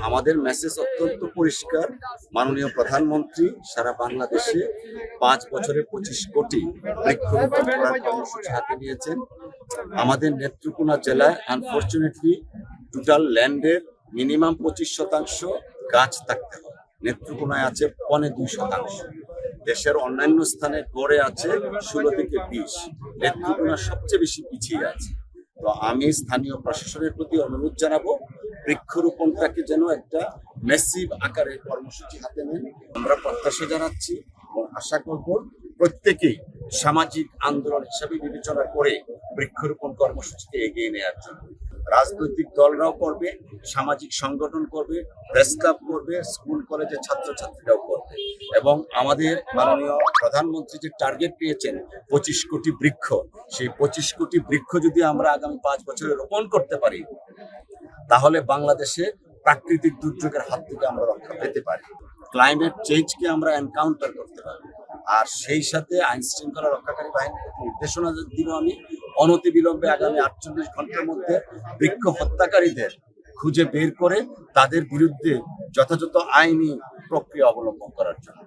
আমাদের মেসেজ অত্যন্ত পরিষ্কার। মাননীয় প্রধানমন্ত্রী সারা বাংলাদেশে 5 বছরে 25 কোটি বৃক্ষরোপণ করার কর্মসূচি হাতে নিয়েছেন। আমাদের নেত্রকোনা জেলায় আনফরচুনেটলি টোটাল ল্যান্ডের মিনিমাম 25% গাছ থাকতে হয়। নেত্রকোনায় আছে 2.25%। দেশের অন্যান্য স্থানে গড়ে আছে 16 থেকে 20। নেত্রকোনা সবচেয়ে বেশি পিছিয়ে আছে। তো আমি স্থানীয় প্রশাসনের প্রতি অনুরোধ জানাবো, বৃক্ষরোপণটাকে যেন একটা ম্যাসিভ আকারে কর্মসূচি হাতে নেন। আমরা প্রত্যাশা জানাচ্ছি এবং আশা করব প্রত্যেকেই সামাজিক আন্দোলন হিসাবে বিবেচনা করে বৃক্ষরোপণ কর্মসূচিকে এগিয়ে নেওয়ার জন্য। রাজনৈতিক দলরাও করবে, সামাজিক সংগঠন করবে, প্রেস ক্লাব করবে, স্কুল কলেজের ছাত্রছাত্রীরাও করবে। এবং আমাদের মাননীয় প্রধানমন্ত্রী যে টার্গেট পেয়েছেন 25 কোটি বৃক্ষ, সেই 25 কোটি বৃক্ষ যদি আমরা আগামী 5 বছরে রোপণ করতে পারি, তাহলে বাংলাদেশে প্রাকৃতিক দুর্যোগের হাত থেকে আমরা রক্ষা পেতে পারি, ক্লাইমেট চেঞ্জকে আমরা এনকাউন্টার করতে পারি। আর সেই সাথে আইন শৃঙ্খলা রক্ষাকারী বাহিনীকে নির্দেশনা দিব আমি, অনতিবিলম্বে আগামী 48 ঘন্টার মধ্যে বৃক্ষ হত্যাকারীদের খুঁজে বের করে তাদের বিরুদ্ধে যথাযথ আইনি প্রক্রিয়া অবলম্বন করার জন্য।